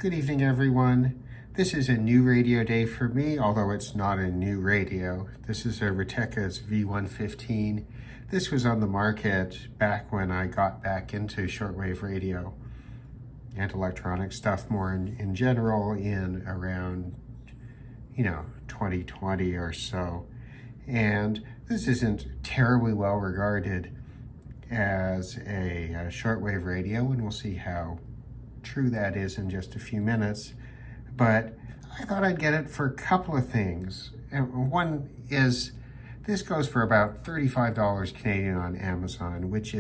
Good evening, everyone. This is a new radio day for me, although it's not a new radio. This is a Retekess V115. This was on the market back when I got back into shortwave radio and electronic stuff more in general in around, 2020 or so. And this isn't terribly well regarded as a shortwave radio, and we'll see how true that is in just a few minutes. But I thought I'd get it for a couple of things. And one is this goes for about $35 Canadian on Amazon, which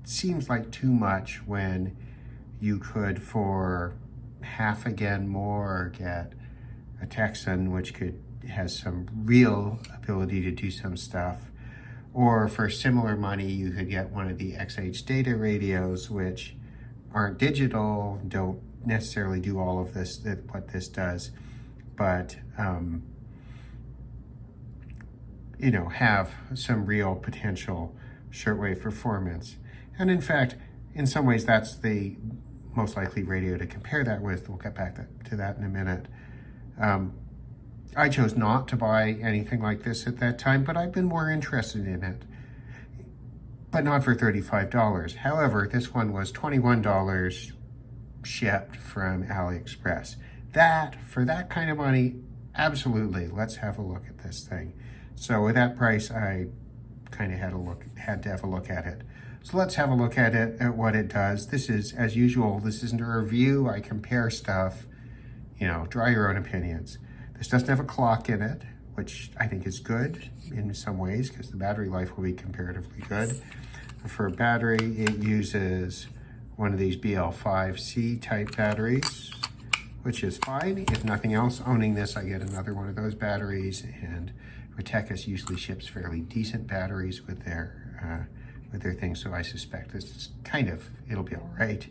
seems like too much when you could for half again more get a Texan, which has some real ability to do some stuff. Or for similar money, you could get one of the XH data radios, which aren't digital, don't necessarily do all of this, what this does, but have some real potential shortwave performance. And in fact, in some ways, that's the most likely radio to compare that with. We'll get back to that in a minute. I chose not to buy anything like this at that time, but I've been more interested in it, but not for $35. However, this one was $21 shipped from AliExpress. For that kind of money, absolutely, let's have a look at this thing. So with that price, I kind of had to have a look at it. So let's have a look at it, at what it does. This is, as usual, this isn't a review. I compare stuff, draw your own opinions. This doesn't have a clock in it, which I think is good in some ways because the battery life will be comparatively good. For a battery, it uses one of these BL5C type batteries, which is fine. If nothing else, owning this, I get another one of those batteries, and Retekess usually ships fairly decent batteries with their thing, so I suspect this is it'll be all right.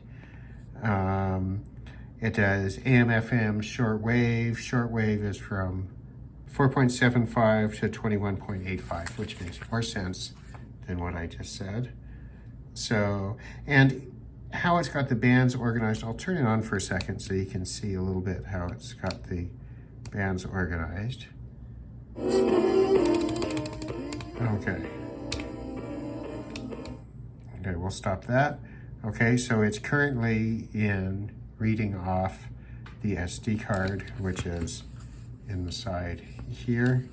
It does AM, FM, shortwave. Shortwave is from 4.75 to 21.85, which makes more sense than what I just said. So, and how it's got the bands organized, I'll turn it on for a second so you can see a little bit how it's got the bands organized. Okay, we'll stop that. Okay, so it's currently reading off the SD card, which is in the side here.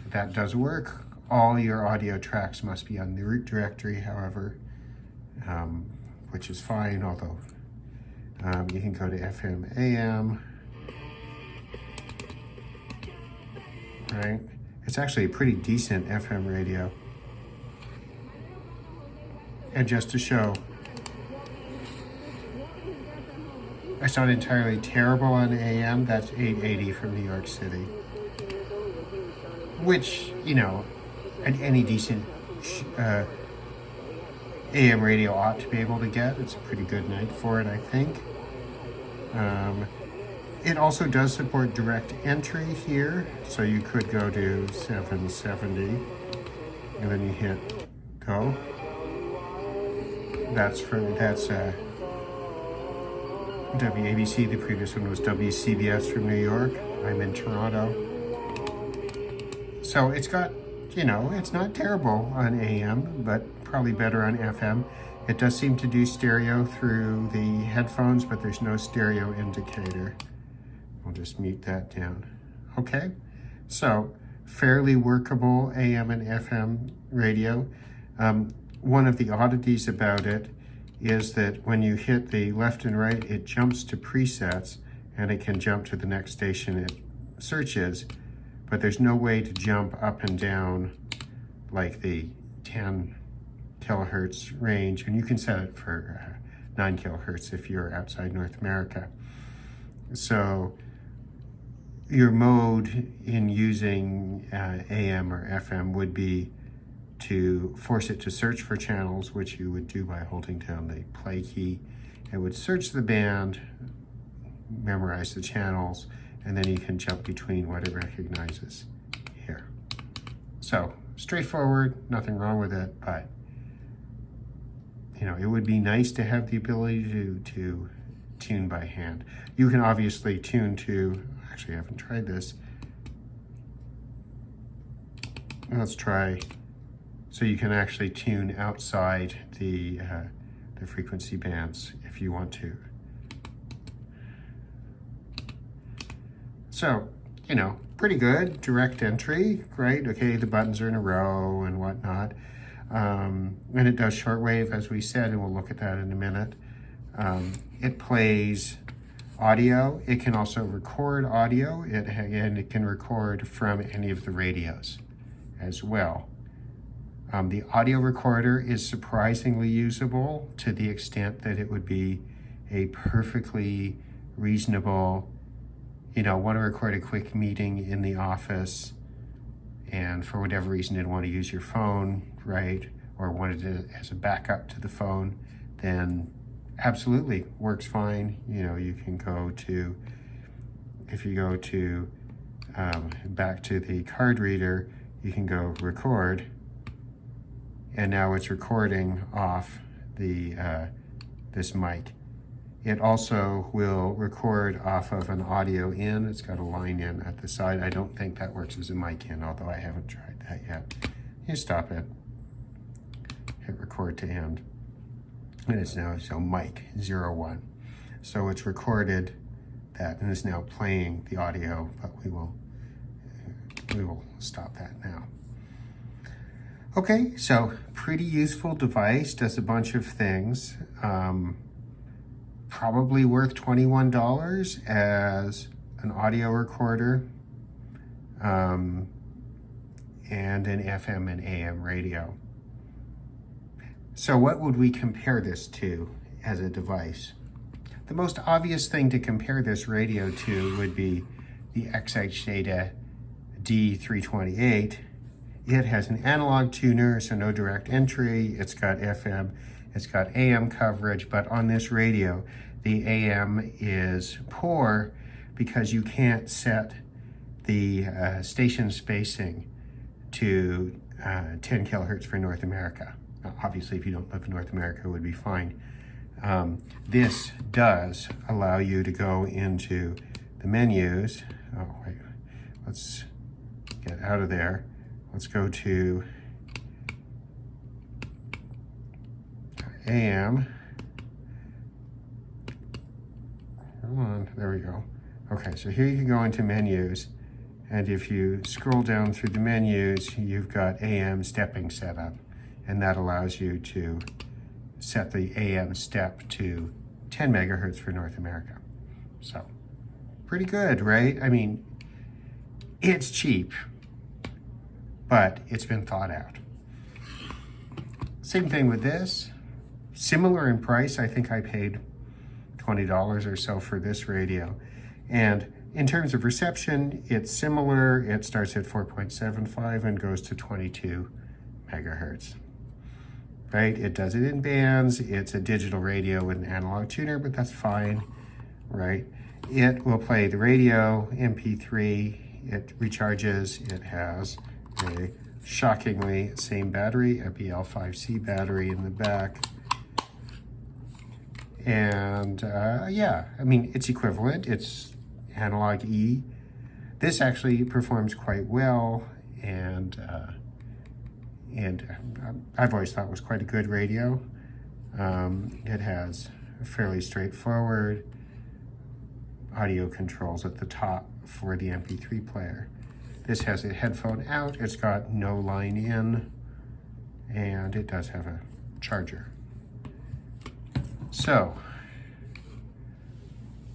That does work. All your audio tracks must be on the root directory, however, which is fine, although you can go to FM, AM, right? It's actually a pretty decent FM radio. And just to show, it's not entirely terrible on AM. That's 880 from New York City, which, any decent AM radio ought to be able to get. It's a pretty good night for it, I think. It also does support direct entry here, so you could go to 770, and then you hit go. That's WABC. The previous one was WCBS from New York. I'm in Toronto. So it's got, it's not terrible on AM, but probably better on FM. It does seem to do stereo through the headphones, but there's no stereo indicator. I'll just mute that down. Okay, so fairly workable AM and FM radio. One of the oddities about it is that when you hit the left and right, it jumps to presets and it can jump to the next station it searches, but there's no way to jump up and down like the 10 kilohertz range, and you can set it for 9 kilohertz if you're outside North America. So your mode in using AM or FM would be to force it to search for channels, which you would do by holding down the play key. It would search the band, memorize the channels, and then you can jump between what it recognizes here. So straightforward, nothing wrong with it, but it would be nice to have the ability to tune by hand. You can obviously tune to, actually I haven't tried this. Let's try, so you can actually tune outside the frequency bands if you want to. So, you know, pretty good, direct entry, right? Okay, the buttons are in a row and whatnot. And it does shortwave, as we said, and we'll look at that in a minute. It plays audio. It can also record audio, and it can record from any of the radios as well. The audio recorder is surprisingly usable to the extent that it would be a perfectly reasonable, you know, want to record a quick meeting in the office, and for whatever reason didn't want to use your phone, right, or wanted it as a backup to the phone, then absolutely works fine. You know, you can go to, if you go to back to the card reader, you can go record, and now it's recording off the this mic. It also will record off of an audio in. It's got a line in at the side. I don't think that works as a mic in, although I haven't tried that yet. You stop it, hit record to end, and it's now, so mic 01. So it's recorded that and is now playing the audio, but we will stop that now. Okay, so pretty useful device, does a bunch of things. Probably worth $21 as an audio recorder and an FM and AM radio. So what would we compare this to as a device? The most obvious thing to compare this radio to would be the XH Data D328. It has an analog tuner, so no direct entry. It's got FM, it's got AM coverage, but on this radio, the AM is poor because you can't set the station spacing to 10 kilohertz for North America. Now, obviously, if you don't live in North America, it would be fine. This does allow you to go into the menus. Oh, wait, let's get out of there. Let's go to AM. Come on, there we go. Okay, so here you can go into menus, and if you scroll down through the menus, you've got AM stepping set up, and that allows you to set the AM step to 10 megahertz for North America. So, pretty good, right? I mean, it's cheap, but it's been thought out. Same thing with this. Similar in price. I think I paid $20 or so for this radio. And in terms of reception, it's similar. It starts at 4.75 and goes to 22 megahertz. Right? It does it in bands. It's a digital radio with an analog tuner, but that's fine, right? It will play the radio, MP3. It recharges. It has a shockingly same battery, a BL5C battery in the back. And yeah, I mean, it's equivalent. It's analog E. This actually performs quite well, and I've always thought it was quite a good radio. It has a fairly straightforward audio controls at the top for the MP3 player. This has a headphone out, it's got no line in, and it does have a charger. So,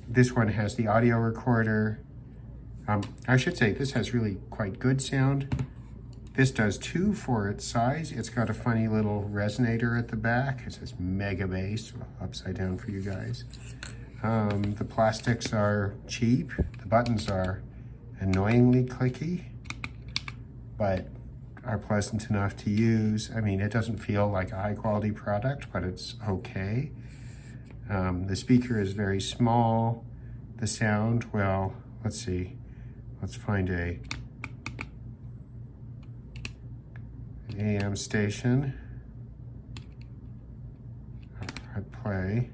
this one has the audio recorder. I should say this has really quite good sound. This does too for its size. It's got a funny little resonator at the back. It says mega bass, upside down for you guys. The plastics are cheap. The buttons are annoyingly clicky, but are pleasant enough to use. I mean, it doesn't feel like a high quality product, but it's okay. The speaker is very small. The sound, well, let's see. Let's find an AM station. I'd play.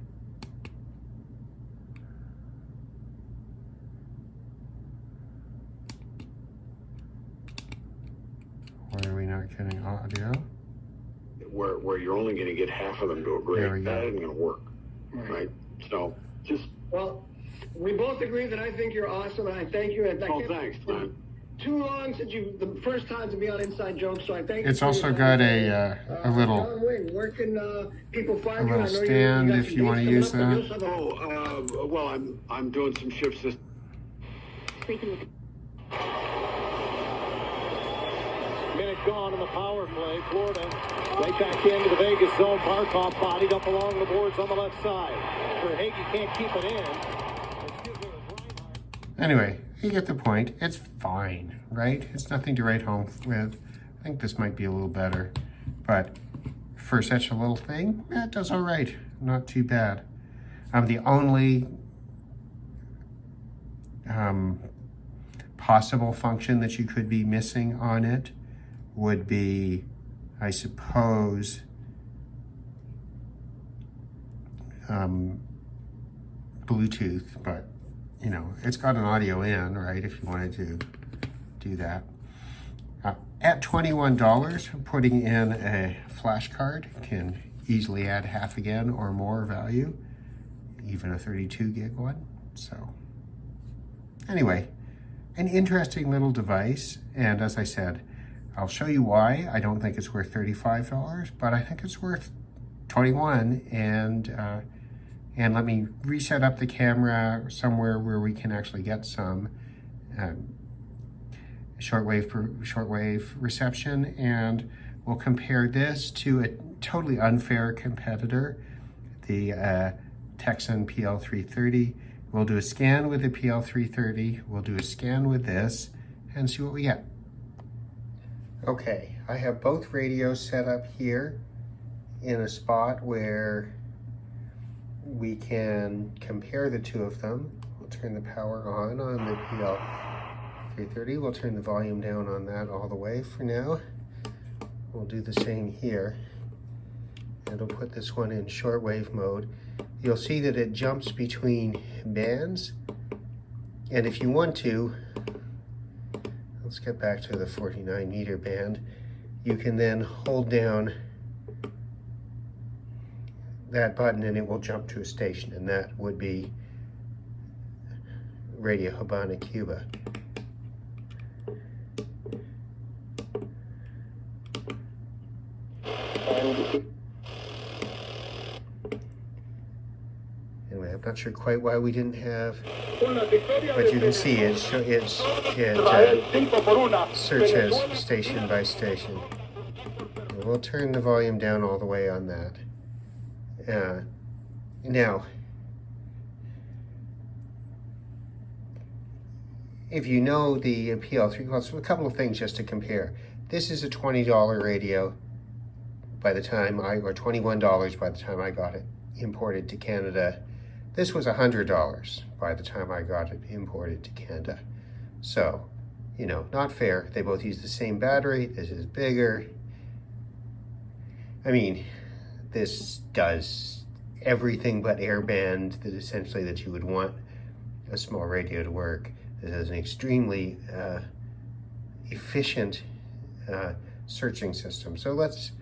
not getting audio. Where you're only going to get half of them to agree. There we go. That isn't going to work, right? So just. Well, we both agree that I think you're awesome, and I thank you. And Oh, thanks, man. Too long since the first time to be on Inside Jokes, so I thank you. It's also got a little John Wayne, where can people find a little stand if you want to use that. Oh, well, I'm doing some shifts this. Minute gone in the power play. Florida right back into the Vegas zone. Barkov bodied up along the boards on the left side. Verhaeghe can't keep it in. Anyway, you get the point. It's fine, right? It's nothing to write home with. I think this might be a little better, but for such a little thing, it does all right. Not too bad. The only possible function that you could be missing on it would be, I suppose, Bluetooth, but you know, it's got an audio in, right, if you wanted to do that. At $21, putting in a flash card can easily add half again or more value, even a 32 gig one. So anyway, an interesting little device, and as I said, I'll show you why I don't think it's worth $35, but I think it's worth $21, and let me reset up the camera somewhere where we can actually get some shortwave reception, and we'll compare this to a totally unfair competitor, the Texan PL330. We'll do a scan with the PL330, we'll do a scan with this, and see what we get. Okay, I have both radios set up here in a spot where we can compare the two of them. We'll turn the power on the PL330. We'll turn the volume down on that all the way for now. We'll do the same here. And we'll put this one in shortwave mode. You'll see that it jumps between bands. And if you want to, let's get back to the 49 meter band. You can then hold down that button and it will jump to a station, and that would be Radio Habana, Cuba. Anyway, I'm not sure quite why we didn't have, but you can see it searches station by station. And we'll turn the volume down all the way on that. Now, if you know the PL3, well, so a couple of things just to compare. This is a $20 radio by the time or $21 by the time I got it imported to Canada. This was $100 by the time I got it imported to Canada. So, you know, not fair. They both use the same battery. This is bigger. I mean, this does everything but airband that essentially that you would want a small radio to work. This has an extremely efficient searching system. So let's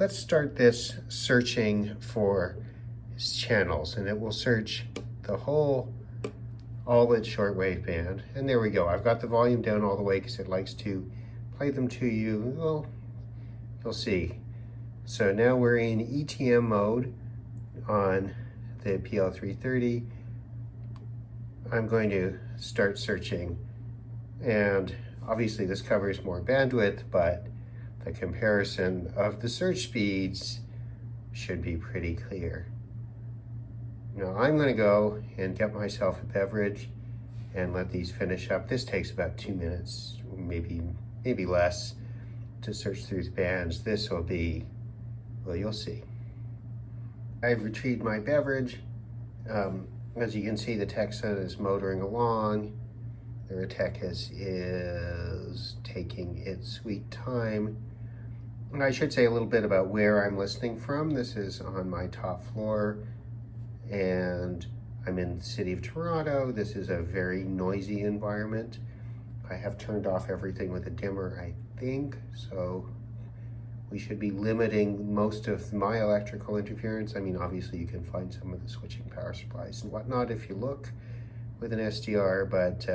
start this searching for channels, and it will search the all its shortwave band. And there we go. I've got the volume down all the way because it likes to play them to you. Well, you'll see. So now we're in ETM mode on the PL330. I'm going to start searching, and obviously this covers more bandwidth, but the comparison of the search speeds should be pretty clear. Now I'm going to go and get myself a beverage and let these finish up. This takes about 2 minutes, maybe less, to search through the bands. This will be, well, you'll see. I've retrieved my beverage. As you can see, the Texan is motoring along. The Retekess is taking its sweet time. And I should say a little bit about where I'm listening from. This is on my top floor, and I'm in the city of Toronto. This is a very noisy environment. I have turned off everything with a dimmer, I think, so We should be limiting most of my electrical interference. I mean, obviously you can find some of the switching power supplies and whatnot if you look with an SDR, but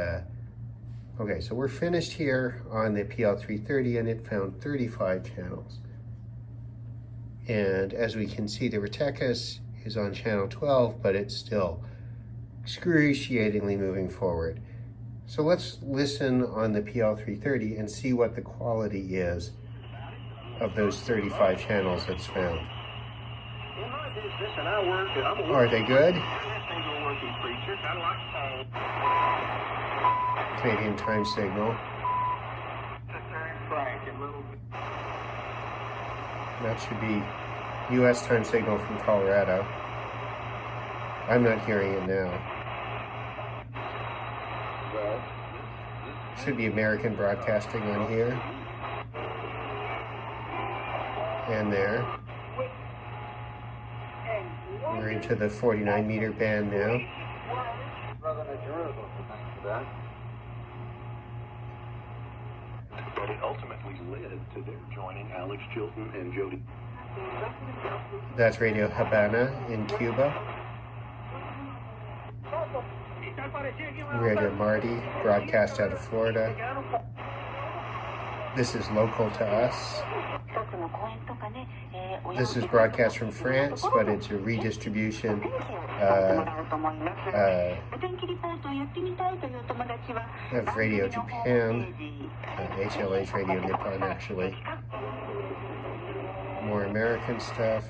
okay, so we're finished here on the PL330 and it found 35 channels. And as we can see, the Retekess is on channel 12, but it's still excruciatingly moving forward. So let's listen on the PL330 and see what the quality is of those 35 channels it's found. Are they good? Canadian time signal. That should be US time signal from Colorado. I'm not hearing it now. Should be American Broadcasting on here. And there. We're into the 49 meter band now. But it ultimately led to their joining Alex Chilton and Jody. That's Radio Habana in Cuba. Radio Marty, broadcast out of Florida. This is local to us. This is broadcast from France, but it's a redistribution of Radio Japan, HLH Radio Nippon actually. More American stuff.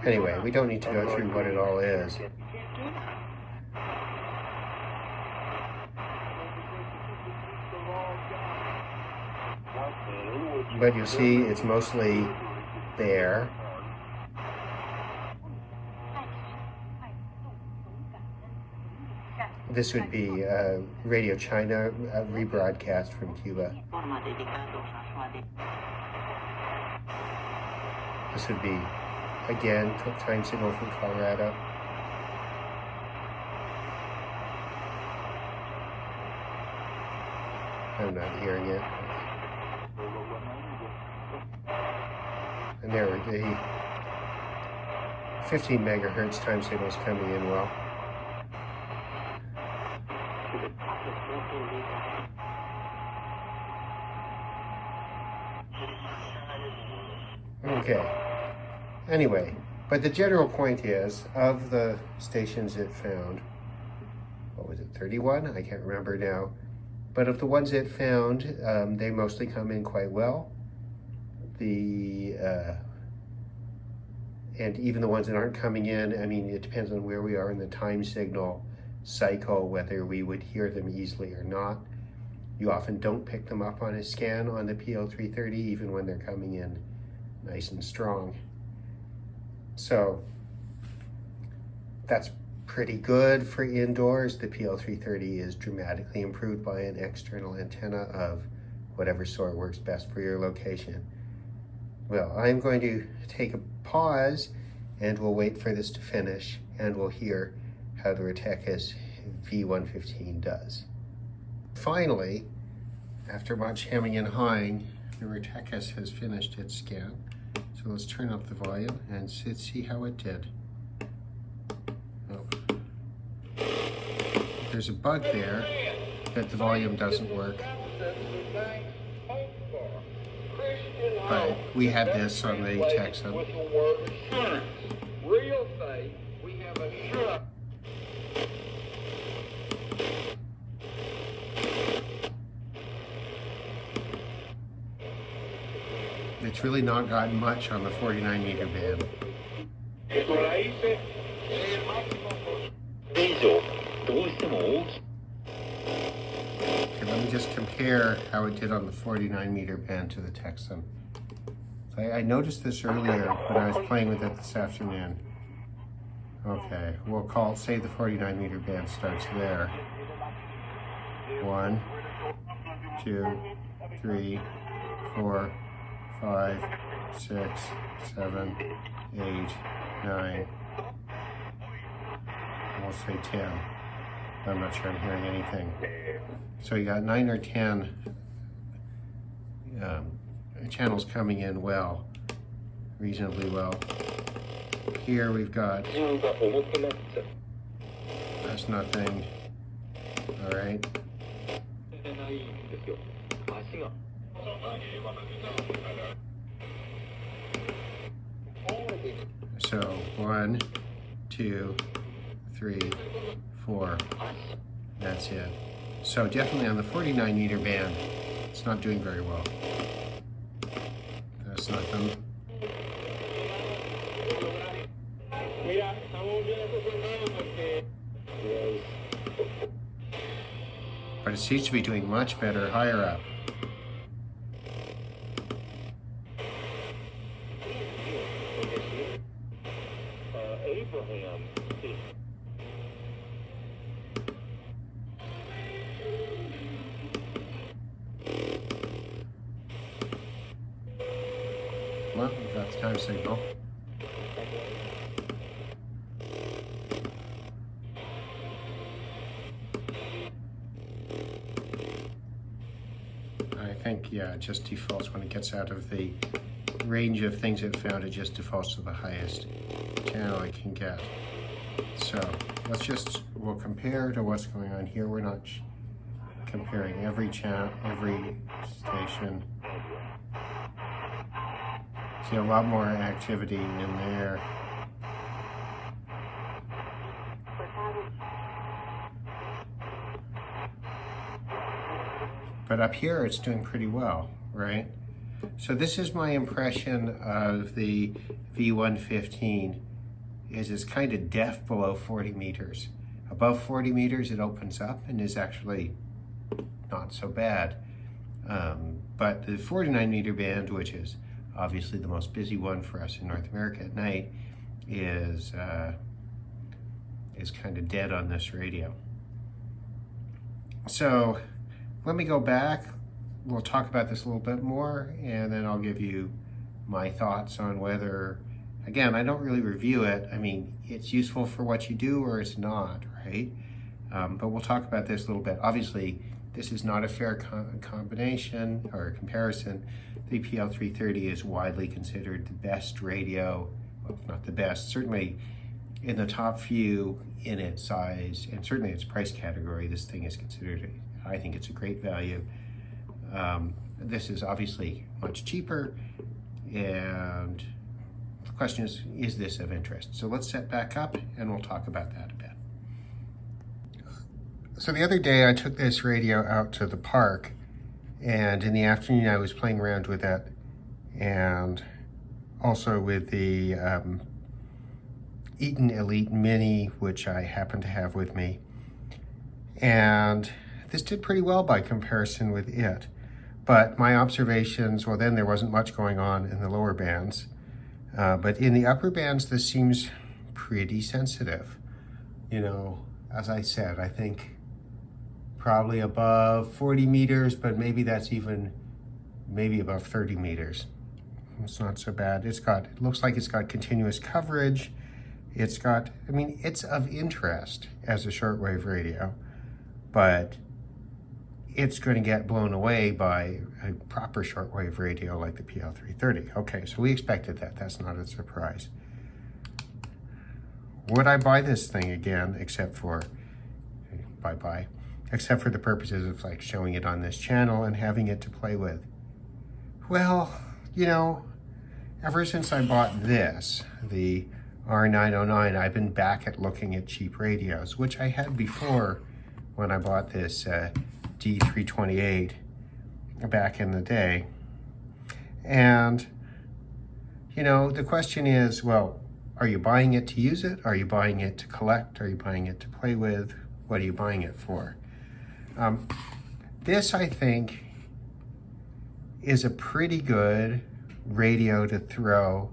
Anyway, we don't need to go through what it all is. But you see, it's mostly there. This would be Radio China, rebroadcast from Cuba. This would be, again, time signal from Colorado. I'm not hearing it. And there we go. 15 megahertz time signals coming in well. Okay. Anyway, but the general point is, of the stations it found, what was it, 31? I can't remember now. But of the ones it found, they mostly come in quite well. And even the ones that aren't coming in, I mean, it depends on where we are in the time signal cycle, whether we would hear them easily or not. You often don't pick them up on a scan on the PL330, even when they're coming in nice and strong. So that's pretty good for indoors. The PL330 is dramatically improved by an external antenna of whatever sort works best for your location. Well, I'm going to take a pause and we'll wait for this to finish and we'll hear how the Retekess V115 does. Finally, after much hemming and hawing, the Retekess has finished its scan. So let's turn up the volume and see how it did. Oh. There's a bug there that the volume doesn't work. But we had this on the Texan. Real faith, we have assurance. It's really not gotten much on the 49 meter band. Okay, let me just compare how it did on the 49 meter band to the Texan. So I noticed this earlier when I was playing with it this afternoon. Okay, we'll say the 49 meter band starts there. 1, 2, 3, 4, 5, 6, 7, 8, 9. We'll say 10. I'm not sure I'm hearing anything. So you got 9 or 10 channel's coming in well, reasonably well. Here we've got, that's nothing. All right. So 1, 2, 3, 4. That's it. So definitely on the 49 meter band, it's not doing very well. That's nothing. But it seems to be doing much better higher up. Well, we've got the time signal. I think, yeah, it just defaults when it gets out of the range of things it found, it just defaults to the highest channel it can get. So we'll compare to what's going on here. We're not comparing every channel, every station. See a lot more activity in there. But up here, it's doing pretty well, right? So this is my impression of the V115, is it's kind of deaf below 40 meters. Above 40 meters, it opens up and is actually not so bad. But the 49 meter band, which is obviously the most busy one for us in North America at night, is kind of dead on this radio. So let me go back. We'll talk about this a little bit more, and then I'll give you my thoughts on whether, again, I don't really review it. I mean, it's useful for what you do or it's not, right? But we'll talk about this a little bit. Obviously, this is not a fair combination or comparison. The PL330 is widely considered the best radio, well, not the best, certainly in the top few in its size and certainly its price category. This thing is considered, I think it's a great value. This is obviously much cheaper, and the question is this of interest? So let's set back up and we'll talk about that a bit. So the other day I took this radio out to the park, and in the afternoon I was playing around with it, and also with the Eaton Elite Mini, which I happen to have with me. And this did pretty well by comparison with it. But my observations, well, then there wasn't much going on in the lower bands. But in the upper bands, this seems pretty sensitive. You know, as I said, I think probably above 40 meters, but maybe that's even, maybe above 30 meters. It's not so bad. It looks like it's got continuous coverage. It's got, I mean, it's of interest as a shortwave radio, but it's going to get blown away by a proper shortwave radio like the PL330. Okay, so we expected that. That's not a surprise. Would I buy this thing again, except for, except for the purposes of like showing it on this channel and having it to play with? Well, you know, ever since I bought this, the R909, I've been back at looking at cheap radios, which I had before when I bought this D328 back in the day. And, you know, the question is, well, are you buying it to use it? Are you buying it to collect? Are you buying it to play with? What are you buying it for? This, I think, is a pretty good radio to throw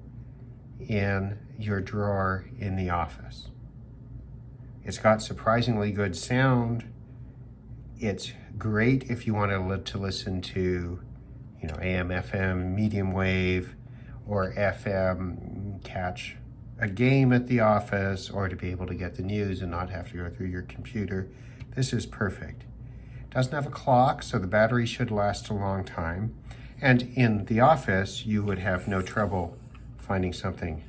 in your drawer in the office. It's got surprisingly good sound. It's great if you want to listen to, you know, AM, FM, medium wave, or FM, catch a game at the office, or to be able to get the news and not have to go through your computer. This is perfect. It doesn't have a clock, so the battery should last a long time. And in the office, you would have no trouble finding something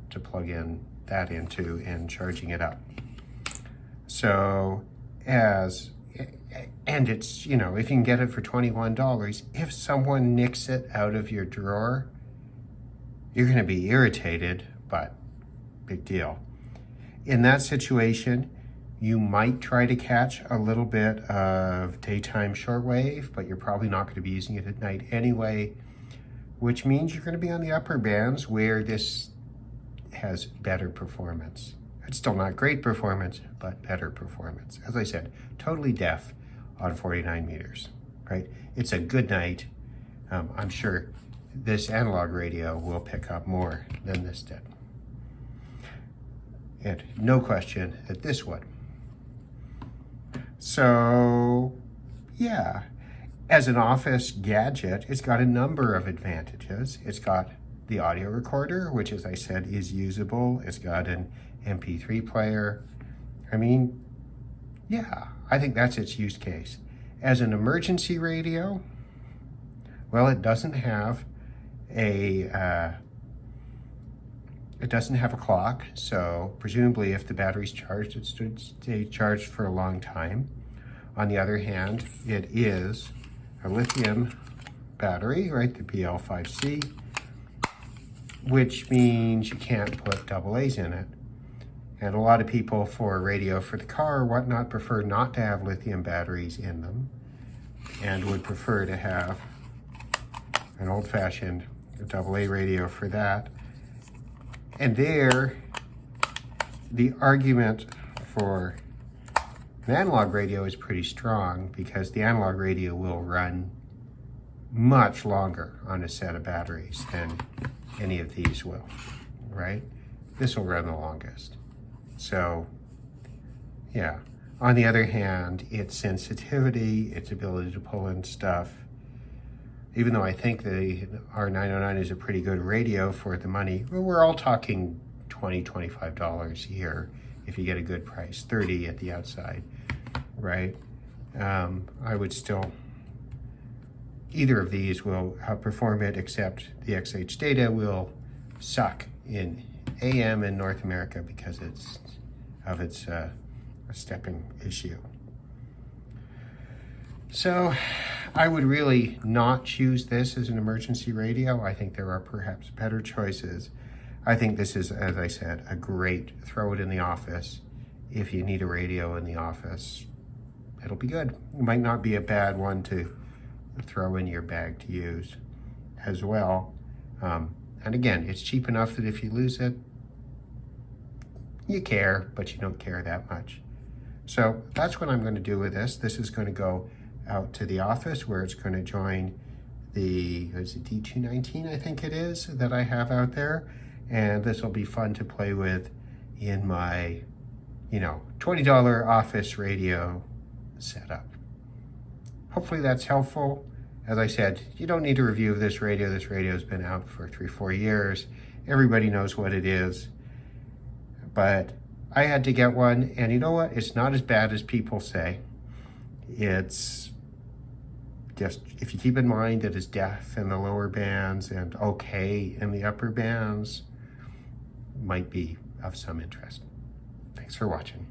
to plug in that into and charging it up. So and it's, you know, if you can get it for $21, if someone nicks it out of your drawer, you're going to be irritated, but big deal. In that situation, you might try to catch a little bit of daytime shortwave, but you're probably not going to be using it at night anyway, which means you're going to be on the upper bands where this has better performance. It's still not great performance, but better performance. As I said, totally deaf on 49 meters, right? It's a good night. I'm sure this analog radio will pick up more than this did. And no question that this would. So, yeah, as an office gadget, it's got a number of advantages. It's got the audio recorder, which, as I said, is usable. It's got an MP3 player. I mean, yeah, I think that's its use case. As an emergency radio, well, it doesn't have a clock, so presumably if the battery's charged, it should stay charged for a long time. On the other hand, it is a lithium battery, right, the BL5C, which means you can't put AA's in it. And a lot of people for radio for the car or whatnot prefer not to have lithium batteries in them and would prefer to have an old-fashioned AA radio for that. And there, the argument for an analog radio is pretty strong because the analog radio will run much longer on a set of batteries than any of these will, right? This will run the longest. So, yeah. On the other hand, its sensitivity, its ability to pull in stuff, even though I think the R909 is a pretty good radio for the money, we're all talking $20, $25 here if you get a good price, $30 at the outside, right? I would still, either of these will outperform it, except the XH data will suck in AM in North America because of its stepping issue. So I would really not choose this as an emergency radio. I think there are perhaps better choices. I think this is, as I said, a great throw it in the office. If you need a radio in the office, it'll be good. It might not be a bad one to throw in your bag to use as well. And again, it's cheap enough that if you lose it, you care, but you don't care that much. So that's what I'm going to do with this. This is going to go out to the office where it's going to join the D219, I think it is, that I have out there. And this will be fun to play with in my, $20 office radio setup. Hopefully that's helpful. As I said, you don't need a review of this radio. This radio has been out for 3-4 years. Everybody knows what it is. But I had to get one, and you know what? It's not as bad as people say. It's just, if you keep in mind that it's deaf in the lower bands and okay in the upper bands, might be of some interest. Thanks for watching.